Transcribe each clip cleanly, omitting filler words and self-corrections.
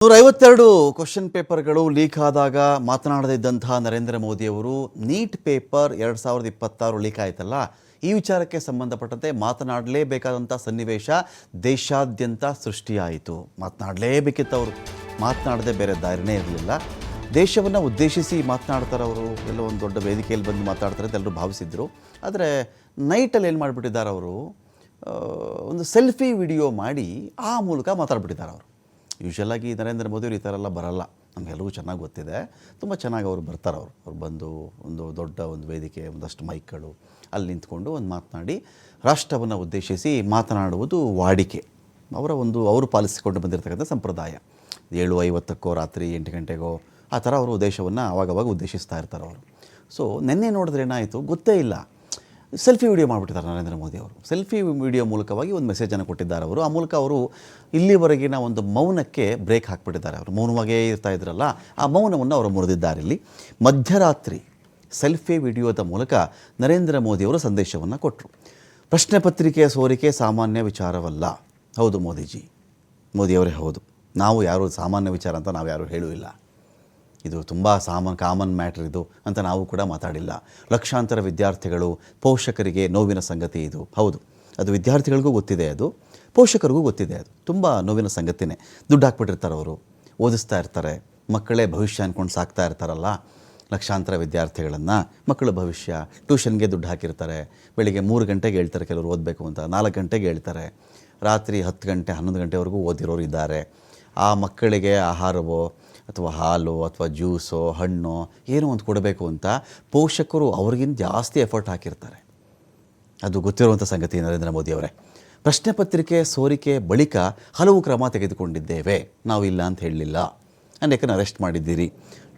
152 question ಪೇಪರ್ಗಳು leak ಆದಾಗ ಮಾತನಾಡದಿದ್ದಂತಹ ನರೇಂದ್ರ ಮೋದಿಯವರು ನೀಟ್ ಪೇಪರ್ 2026 ಲೀಕ್ ಆಯ್ತಲ್ಲ, ಈ ವಿಚಾರಕ್ಕೆ ಸಂಬಂಧಪಟ್ಟಂತೆ ಮಾತನಾಡಲೇಬೇಕಾದಂಥ ಸನ್ನಿವೇಶ ದೇಶಾದ್ಯಂತ ಸೃಷ್ಟಿಯಾಯಿತು. ಮಾತನಾಡಲೇಬೇಕಿತ್ತು ಅವರು, ಮಾತನಾಡದೆ ಬೇರೆ ದಾರಿನೇ ಇರಲಿಲ್ಲ. ದೇಶವನ್ನು ಉದ್ದೇಶಿಸಿ ಮಾತನಾಡ್ತಾರೆ ಅವರು, ಎಲ್ಲೋ ಒಂದು ದೊಡ್ಡ ವೇದಿಕೆಯಲ್ಲಿ ಬಂದು ಮಾತಾಡ್ತಾರೆ ಅಂತ ಎಲ್ಲರೂ ಭಾವಿಸಿದ್ರು. ಆದರೆ ನೈಟಲ್ಲಿ ಏನು ಮಾಡಿಬಿಟ್ಟಿದ್ದಾರೆ ಅವರು, ಒಂದು ಸೆಲ್ಫಿ ವಿಡಿಯೋ ಮಾಡಿ ಆ ಮೂಲಕ ಮಾತಾಡ್ಬಿಟ್ಟಿದ್ದಾರೆ ಅವರು. ಯೂಶ್ವಲಾಗಿ ನರೇಂದ್ರ ಮೋದಿಯವರು ಈ ಥರ ಎಲ್ಲ ಬರಲ್ಲ, ನಮಗೆಲ್ಲರಿಗೂ ಚೆನ್ನಾಗಿ ಗೊತ್ತಿದೆ. ತುಂಬ ಚೆನ್ನಾಗಿ ಅವರು ಬರ್ತಾರೆ. ಅವ್ರು ಬಂದು ಒಂದು ದೊಡ್ಡ ಒಂದು ವೇದಿಕೆ, ಒಂದಷ್ಟು ಮೈಕ್ಗಳು ಅಲ್ಲಿ ನಿಂತ್ಕೊಂಡು ಒಂದು ಮಾತನಾಡಿ ರಾಷ್ಟ್ರವನ್ನು ಉದ್ದೇಶಿಸಿ ಮಾತನಾಡುವುದು ವಾಡಿಕೆ. ಅವರು ಪಾಲಿಸಿಕೊಂಡು ಬಂದಿರತಕ್ಕಂಥ ಸಂಪ್ರದಾಯ. 7:50 ರಾತ್ರಿ 8 ಗಂಟೆಗೋ ಆ ಥರ ಅವರು ದೇಶವನ್ನು ಆವಾಗವಾಗ ಉದ್ದೇಶಿಸ್ತಾ ಇರ್ತಾರೆ ಅವರು. ಸೊ ನಿನ್ನೆ ನೋಡಿದ್ರೆ ಏನಾಯಿತು ಗೊತ್ತೇ ಇಲ್ಲ, ಸೆಲ್ಫಿ ವಿಡಿಯೋ ಮಾಡಿಬಿಟ್ಟಿದ್ದಾರೆ ನರೇಂದ್ರ ಮೋದಿ ಅವರು. ಸೆಲ್ಫಿ ವಿಡಿಯೋ ಮೂಲಕವಾಗಿ ಒಂದು ಮೆಸೇಜನ್ನು ಕೊಟ್ಟಿದ್ದಾರೆ ಅವರು. ಆ ಮೂಲಕ ಅವರು ಇಲ್ಲಿವರೆಗಿನ ಒಂದು ಮೌನಕ್ಕೆ ಬ್ರೇಕ್ ಹಾಕಿಬಿಟ್ಟಿದ್ದಾರೆ. ಅವರು ಮೌನವಾಗೇ ಇರ್ತಾ ಇದ್ರಲ್ಲ, ಆ ಮೌನವನ್ನು ಅವರು ಮುರಿದಿದ್ದಾರೆ. ಇಲ್ಲಿ ಮಧ್ಯರಾತ್ರಿ ಸೆಲ್ಫಿ ವಿಡಿಯೋದ ಮೂಲಕ ನರೇಂದ್ರ ಮೋದಿಯವರು ಸಂದೇಶವನ್ನು ಕೊಟ್ಟರು. ಪ್ರಶ್ನೆ ಪತ್ರಿಕೆಯ ಸೋರಿಕೆ ಸಾಮಾನ್ಯ ವಿಚಾರವಲ್ಲ. ಹೌದು ಮೋದಿಯವರೇ ಹೌದು, ನಾವು ಯಾರು ಸಾಮಾನ್ಯ ವಿಚಾರ ಅಂತ ನಾವು ಯಾರೂ ಹೇಳುವಿಲ್ಲ. ಇದು ತುಂಬ ಕಾಮನ್ ಮ್ಯಾಟ್ರ್ ಇದು ಅಂತ ನಾವು ಕೂಡ ಮಾತಾಡಿಲ್ಲ. ಲಕ್ಷಾಂತರ ವಿದ್ಯಾರ್ಥಿಗಳು, ಪೋಷಕರಿಗೆ ನೋವಿನ ಸಂಗತಿ ಇದು. ಹೌದು, ಅದು ವಿದ್ಯಾರ್ಥಿಗಳಿಗೂ ಗೊತ್ತಿದೆ, ಅದು ಪೋಷಕರಿಗೂ ಗೊತ್ತಿದೆ. ಅದು ತುಂಬ ನೋವಿನ ಸಂಗತಿನೇ. ದುಡ್ಡು ಹಾಕ್ಬಿಟ್ಟಿರ್ತಾರೆ ಅವರು, ಓದಿಸ್ತಾ ಇರ್ತಾರೆ, ಮಕ್ಕಳೇ ಭವಿಷ್ಯ ಅಂದ್ಕೊಂಡು ಸಾಕ್ತಾ ಇರ್ತಾರಲ್ಲ ಲಕ್ಷಾಂತರ ವಿದ್ಯಾರ್ಥಿಗಳನ್ನು. ಮಕ್ಕಳ ಭವಿಷ್ಯ, ಟ್ಯೂಷನ್ಗೆ ದುಡ್ಡು ಹಾಕಿರ್ತಾರೆ. ಬೆಳಿಗ್ಗೆ 3 ಗಂಟೆಗೆ ಹೇಳ್ತಾರೆ ಕೆಲವರು ಓದಬೇಕು ಅಂತ, 4 ಗಂಟೆಗೆ ಹೇಳ್ತಾರೆ. ರಾತ್ರಿ 10 ಗಂಟೆ 11 ಗಂಟೆವರೆಗೂ ಓದಿರೋರು ಇದ್ದಾರೆ. ಆ ಮಕ್ಕಳಿಗೆ ಆಹಾರವೋ ಅಥವಾ ಹಾಲು ಅಥವಾ ಜ್ಯೂಸೋ ಹಣ್ಣು ಏನೋ ಒಂದು ಕೊಡಬೇಕು ಅಂತ ಪೋಷಕರು ಅವ್ರಿಗಿಂತ ಜಾಸ್ತಿ ಎಫರ್ಟ್ ಹಾಕಿರ್ತಾರೆ. ಅದು ಗೊತ್ತಿರುವಂಥ ಸಂಗತಿ ನರೇಂದ್ರ ಮೋದಿಯವರೇ. ಪ್ರಶ್ನೆ ಪತ್ರಿಕೆ ಸೋರಿಕೆ ಬಳಿಕ ಹಲವು ಕ್ರಮ ತೆಗೆದುಕೊಂಡಿದ್ದೇವೆ, ನಾವು ಇಲ್ಲ ಅಂತ ಹೇಳಲಿಲ್ಲ. ಯಾಕಂದರೆ ಅರೆಸ್ಟ್ ಮಾಡಿದ್ದೀರಿ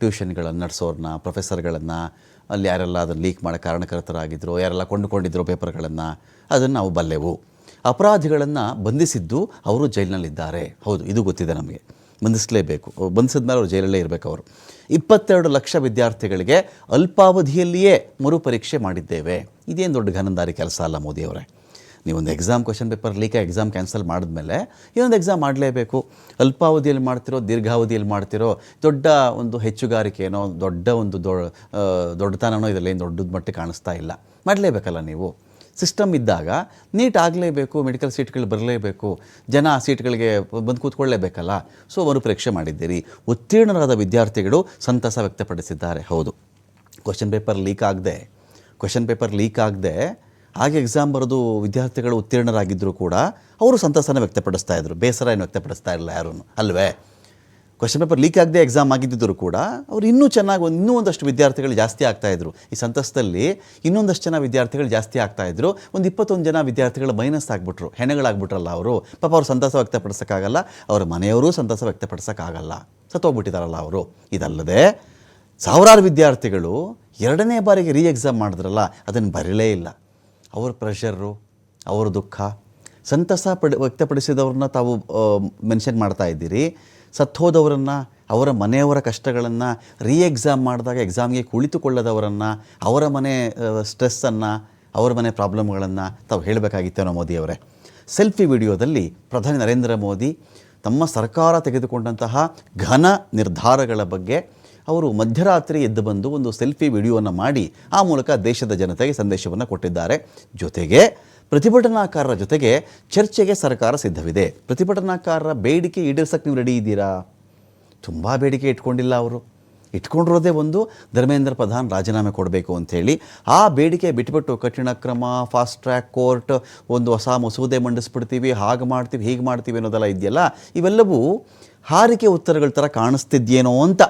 ಟ್ಯೂಷನ್ಗಳನ್ನು ನಡೆಸೋರನ್ನ, ಪ್ರೊಫೆಸರ್ಗಳನ್ನು, ಅಲ್ಲಿ ಯಾರೆಲ್ಲ ಅದನ್ನು ಲೀಕ್ ಮಾಡೋ ಕಾರಣಕರ್ತರಾಗಿದ್ದರು, ಯಾರೆಲ್ಲ ಕೊಂಡುಕೊಂಡಿದ್ರು ಪೇಪರ್ಗಳನ್ನು, ಅದನ್ನು ನಾವು ಬಲ್ಲೆವು. ಅಪರಾಧಿಗಳನ್ನು ಬಂಧಿಸಿದ್ದು ಅವರು ಜೈಲಿನಲ್ಲಿದ್ದಾರೆ. ಹೌದು, ಇದು ಗೊತ್ತಿದೆ ನಮಗೆ. ಬಂಧಿಸಲೇಬೇಕು, ಬಂಧಿಸಿದ ಮೇಲೆ ಅವರು ಜೈಲಲ್ಲೇ ಇರಬೇಕು. ಅವರು 22 ಲಕ್ಷ ವಿದ್ಯಾರ್ಥಿಗಳಿಗೆ ಅಲ್ಪಾವಧಿಯಲ್ಲಿಯೇ ಮರುಪರೀಕ್ಷೆ ಮಾಡಿದ್ದೇವೆ. ಇದೇನು ದೊಡ್ಡ ಘನಂದಾರಿ ಕೆಲಸ ಅಲ್ಲ ಮೋದಿಯವರೇ. ನೀವೊಂದು exam question paper leak exam cancel ಮಾಡಿದ್ಮೇಲೆ ಇನ್ನೊಂದು ಎಕ್ಸಾಮ್ ಮಾಡಲೇಬೇಕು. ಅಲ್ಪಾವಧಿಯಲ್ಲಿ ಮಾಡ್ತಿರೋ ದೀರ್ಘಾವಧಿಯಲ್ಲಿ ಮಾಡ್ತಿರೋ ದೊಡ್ಡ ಒಂದು ಹೆಚ್ಚುಗಾರಿಕೆನೋ ದೊಡ್ಡತನನೋ ಇದರಲ್ಲಿ ಏನು ದೊಡ್ಡದ ಮಟ್ಟಿಗೆ ಕಾಣಿಸ್ತಾ ಇಲ್ಲ. ಮಾಡಲೇಬೇಕಲ್ಲ ನೀವು. ಸಿಸ್ಟಮ್ ಇದ್ದಾಗ ನೀಟ್ ಆಗಲೇಬೇಕು, ಮೆಡಿಕಲ್ ಸೀಟ್ಗಳು ಬರಲೇಬೇಕು, ಜನ ಆ ಸೀಟ್ಗಳಿಗೆ ಬಂದು ಕೂತ್ಕೊಳ್ಳೇಬೇಕಲ್ಲ. ಸೊ ಮರುಪರೀಕ್ಷೆ ಮಾಡಿದ್ದೀರಿ. ಉತ್ತೀರ್ಣರಾದ ವಿದ್ಯಾರ್ಥಿಗಳು ಸಂತಸ ವ್ಯಕ್ತಪಡಿಸಿದ್ದಾರೆ. ಹೌದು, ಕ್ವಶನ್ ಪೇಪರ್ ಲೀಕ್ ಆಗದೆ ಹಾಗೆ ಎಕ್ಸಾಮ್ ಬರೆದು ವಿದ್ಯಾರ್ಥಿಗಳು ಉತ್ತೀರ್ಣರಾಗಿದ್ದರೂ ಕೂಡ ಅವರು ಸಂತಸನ ವ್ಯಕ್ತಪಡಿಸ್ತಾ ಇದ್ರು, ಬೇಸರ ಏನು ವ್ಯಕ್ತಪಡಿಸ್ತಾ ಇರಲಿಲ್ಲ ಯಾರೂ ಅಲ್ವೇ. ಕ್ವಶನ್ ಪೇಪರ್ ಲೀಕ್ ಆಗದೆ ಎಕ್ಸಾಮ್ ಆಗಿದ್ದರೂ ಕೂಡ ಅವರು ಇನ್ನೂ ಚೆನ್ನಾಗಿ ಇನ್ನೂ ಒಂದಷ್ಟು ವಿದ್ಯಾರ್ಥಿಗಳು ಜಾಸ್ತಿ ಆಗ್ತಾಯಿದ್ರು. ಈ ಸಂತಸದಲ್ಲಿ ಇನ್ನೊಂದಷ್ಟು ಜನ ವಿದ್ಯಾರ್ಥಿಗಳು ಜಾಸ್ತಿ ಆಗ್ತಾಯಿದ್ರು. ಒಂದು 21 ಜನ ವಿದ್ಯಾರ್ಥಿಗಳು ಮೈನಸ್ ಆಗಿಬಿಟ್ರು, ಹೆಣಗಳಾಗ್ಬಿಟ್ರಲ್ಲ ಅವರು. ಪಾಪ ಅವ್ರು ಸಂತಸ ವ್ಯಕ್ತಪಡಿಸೋಕ್ಕಾಗಲ್ಲ, ಅವರ ಮನೆಯವರು ಸಂತಸ ವ್ಯಕ್ತಪಡಿಸೋಕ್ಕಾಗಲ್ಲ, ಸತ್ತೋಗ್ಬಿಟ್ಟಿದ್ದಾರಲ್ಲ ಅವರು. ಇದಲ್ಲದೆ ಸಾವಿರಾರು ವಿದ್ಯಾರ್ಥಿಗಳು 2ನೇ ಬಾರಿಗೆ ಎಕ್ಸಾಮ್ ಮಾಡಿದ್ರಲ್ಲ, ಅದನ್ನು ಬರೀಲೇ ಇಲ್ಲ. ಅವ್ರ ಪ್ರೆಷರು, ಅವ್ರ ದುಃಖ, ಸಂತಸ ವ್ಯಕ್ತಪಡಿಸಿದವ್ರನ್ನ ತಾವು ಮೆನ್ಷನ್ ಮಾಡ್ತಾ ಇದ್ದೀರಿ. ಸತ್ತೋದವರನ್ನು, ಅವರ ಮನೆಯವರ ಕಷ್ಟಗಳನ್ನು, ಎಕ್ಸಾಮ್ ಮಾಡಿದಾಗ ಎಕ್ಸಾಮ್ಗೆ ಕುಳಿತುಕೊಳ್ಳದವರನ್ನು, ಅವರ ಮನೆ ಸ್ಟ್ರೆಸ್ಸನ್ನು, ಅವರ ಮನೆ ಪ್ರಾಬ್ಲಮ್ಗಳನ್ನು ತಾವು ಹೇಳಬೇಕಾಗಿತ್ತೇನೋ ಮೋದಿಯವರೇ. ಸೆಲ್ಫಿ ವಿಡಿಯೋದಲ್ಲಿ ಪ್ರಧಾನಿ ನರೇಂದ್ರ ಮೋದಿ ತಮ್ಮ ಸರ್ಕಾರ ತೆಗೆದುಕೊಂಡಂತಹ ಘನ ನಿರ್ಧಾರಗಳ ಬಗ್ಗೆ ಅವರು ಮಧ್ಯರಾತ್ರಿ ಎದ್ದು ಬಂದು ಒಂದು ಸೆಲ್ಫಿ ವಿಡಿಯೋವನ್ನು ಮಾಡಿ ಆ ಮೂಲಕ ದೇಶದ ಜನತೆಗೆ ಸಂದೇಶವನ್ನು ಕೊಟ್ಟಿದ್ದಾರೆ. ಜೊತೆಗೆ ಪ್ರತಿಭಟನಾಕಾರರ ಜೊತೆಗೆ ಚರ್ಚೆಗೆ ಸರ್ಕಾರ ಸಿದ್ಧವಿದೆ. ಪ್ರತಿಭಟನಾಕಾರರ ಬೇಡಿಕೆ ಈಡೇರಿಸಕ್ಕೆ ನೀವು ರೆಡಿ ಇದ್ದೀರಾ? ತುಂಬ ಬೇಡಿಕೆ ಇಟ್ಕೊಂಡಿಲ್ಲ ಅವರು. ಇಟ್ಕೊಂಡಿರೋದೇ ಒಂದು, ಧರ್ಮೇಂದ್ರ ಪ್ರಧಾನ್ ರಾಜೀನಾಮೆ ಕೊಡಬೇಕು ಅಂಥೇಳಿ. ಆ ಬೇಡಿಕೆ ಬಿಟ್ಬಿಟ್ಟು ಕಠಿಣ ಕ್ರಮ, ಫಾಸ್ಟ್ ಟ್ರ್ಯಾಕ್ ಕೋರ್ಟ್, ಒಂದು ಹೊಸ ಮಸೂದೆ ಮಂಡಿಸ್ಬಿಡ್ತೀವಿ, ಹಾಗೆ ಮಾಡ್ತೀವಿ ಹೀಗೆ ಮಾಡ್ತೀವಿ ಅನ್ನೋದೆಲ್ಲ ಇದೆಯಲ್ಲ, ಇವೆಲ್ಲವೂ ಹಾರಿಕೆ ಉತ್ತರಗಳ ಥರ ಕಾಣಿಸ್ತಿದ್ಯೇನೋ ಅಂತ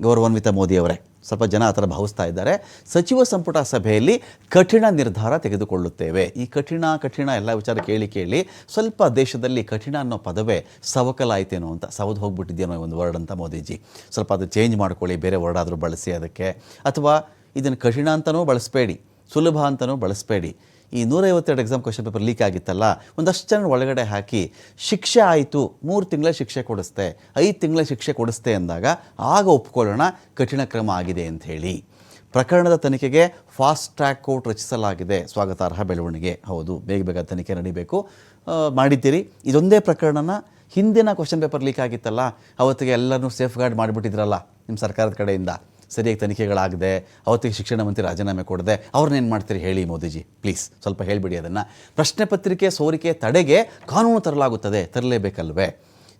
ಗೌರವಾನ್ವಿತ ಮೋದಿಯವರೇ ಸ್ವಲ್ಪ ಜನ ಆ ಥರ ಭಾವಿಸ್ತಾ ಇದ್ದಾರೆ. ಸಚಿವ ಸಂಪುಟ ಸಭೆಯಲ್ಲಿ ಕಠಿಣ ನಿರ್ಧಾರ ತೆಗೆದುಕೊಳ್ಳುತ್ತೇವೆ. ಈ ಕಠಿಣ ಎಲ್ಲ ವಿಚಾರ ಕೇಳಿ ಸ್ವಲ್ಪ ದೇಶದಲ್ಲಿ ಕಠಿಣ ಅನ್ನೋ ಪದವೇ ಸವಕಲಾಯ್ತೇನೋ ಅಂತ, ಸವದು ಹೋಗ್ಬಿಟ್ಟಿದ್ದೇನೋ ಒಂದು ವರ್ಡ್ ಅಂತ ಮೋದಿಜಿ. ಸ್ವಲ್ಪ ಅದು ಚೇಂಜ್ ಮಾಡ್ಕೊಳ್ಳಿ, ಬೇರೆ ವರ್ಡ್ ಆದರೂ ಬಳಸಿ ಅದಕ್ಕೆ. ಅಥವಾ ಇದನ್ನು ಕಠಿಣ ಅಂತಲೂ ಬಳಸಬೇಡಿ, ಸುಲಭ ಅಂತಲೂ ಬಳಸಬೇಡಿ. ಈ 152 ಎಕ್ಸಾಮ್ ಕ್ವಶನ್ ಪೇಪರ್ ಲೀಕ್ ಆಗಿತ್ತಲ್ಲ, ಒಂದಷ್ಟು ಜನ ಒಳಗಡೆ ಹಾಕಿ ಶಿಕ್ಷೆ ಆಯಿತು, 3 ತಿಂಗಳ ಶಿಕ್ಷೆ ಕೊಡಿಸ್ತೆ, 5 ತಿಂಗಳ ಶಿಕ್ಷೆ ಕೊಡಿಸ್ತೆ ಅಂದಾಗ ಆಗ ಒಪ್ಕೊಳ್ಳೋಣ ಕಠಿಣ ಕ್ರಮ ಆಗಿದೆ ಅಂತ ಹೇಳಿ. ಪ್ರಕರಣದ ತನಿಖೆಗೆ ಫಾಸ್ಟ್ ಟ್ರ್ಯಾಕ್ ಕೋರ್ಟ್ ರಚಿಸಲಾಗಿದೆ, ಸ್ವಾಗತಾರ್ಹ ಬೆಳವಣಿಗೆ. ಹೌದು, ಬೇಗ ತನಿಖೆ ನಡೀಬೇಕು. ಮಾಡಿದ್ದೀರಿ. ಇದೊಂದೇ ಪ್ರಕರಣನ ಹಿಂದಿನ ಕ್ವಶನ್ ಪೇಪರ್ ಲೀಕ್ ಆಗಿತ್ತಲ್ಲ, ಅವತ್ತಿಗೆ ಎಲ್ಲರೂ ಸೇಫ್ ಗಾರ್ಡ್ ಮಾಡಿಬಿಟ್ಟಿದ್ರಲ್ಲ ನಿಮ್ಮ ಸರ್ಕಾರದ ಕಡೆಯಿಂದ, ಸರಿಯಾಗಿ ತನಿಖೆಗಳಾಗದೆ ಅವತ್ತಿಗೆ ಶಿಕ್ಷಣ ಮಂತ್ರಿ ರಾಜೀನಾಮೆ ಕೊಡದೆ ಅವ್ರನ್ನೇನು ಮಾಡ್ತೀರಿ ಹೇಳಿ ಮೋದಿಜಿ, ಪ್ಲೀಸ್ ಸ್ವಲ್ಪ ಹೇಳಿಬಿಡಿ ಅದನ್ನು. ಪ್ರಶ್ನೆ ಪತ್ರಿಕೆ ಸೋರಿಕೆ ತಡೆಗೆ ಕಾನೂನು ತರಲಾಗುತ್ತದೆ, ತರಲೇಬೇಕಲ್ವೇ?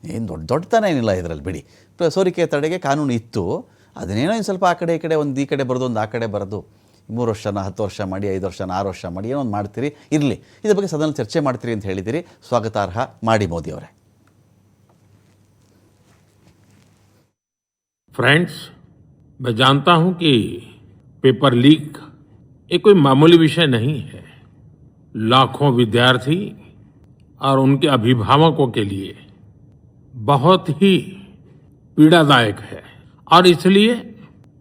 ಏನು ದೊಡ್ಡತನ ಏನಿಲ್ಲ ಇದರಲ್ಲಿ ಬಿಡಿ. ಸೋರಿಕೆ ತಡೆಗೆ ಕಾನೂನು ಇತ್ತು, ಅದನ್ನೇನೋ ಇನ್ನು ಸ್ವಲ್ಪ ಆ ಕಡೆ ಈ ಕಡೆ, ಒಂದು ಈ ಕಡೆ ಬರೋದು ಒಂದು ಆ ಕಡೆ ಬರೋದು, 3 ವರ್ಷನ 10 ವರ್ಷ ಮಾಡಿ, 5 ವರ್ಷನ 6 ವರ್ಷ ಮಾಡಿ, ಏನೋ ಒಂದು ಮಾಡ್ತೀರಿ, ಇರಲಿ. ಇದ್ರ ಬಗ್ಗೆ ಸದನ ಚರ್ಚೆ ಮಾಡ್ತೀರಿ ಅಂತ ಹೇಳಿದ್ದೀರಿ, ಸ್ವಾಗತಾರ್ಹ, ಮಾಡಿ ಮೋದಿ ಅವರೇ. फ्रेंड्स, मैं जानता हूं कि पेपर लीक ये कोई मामूली विषय नहीं है. लाखों विद्यार्थी और उनके अभिभावकों के लिए बहुत ही पीड़ादायक है और इसलिए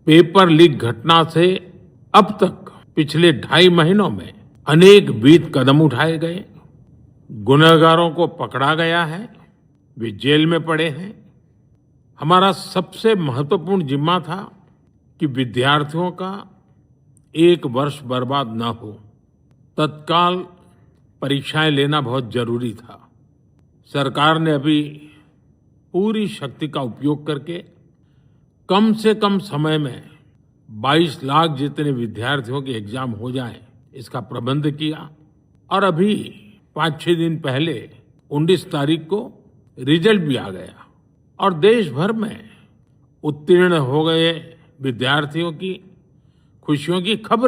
पेपर लीक घटना से अब तक पिछले 2.5 महीनों में अनेक विध कदम उठाए गए. गुनहगारों को पकड़ा गया है, वे जेल में पड़े हैं. हमारा सबसे महत्वपूर्ण जिम्मा था कि विद्यार्थियों का 1 वर्ष बर्बाद न हो. तत्काल परीक्षाएं लेना बहुत जरूरी था. सरकार ने अभी पूरी शक्ति का उपयोग करके कम से कम समय में 22 लाख जितने विद्यार्थियों के एग्जाम हो जाएं, इसका प्रबंध किया. और अभी 5-6 दिन पहले 19 तारीख को रिजल्ट भी आ गया और देश भर में उत्तीर्ण हो गए विद्यार्थियों की खुशियों की खबरें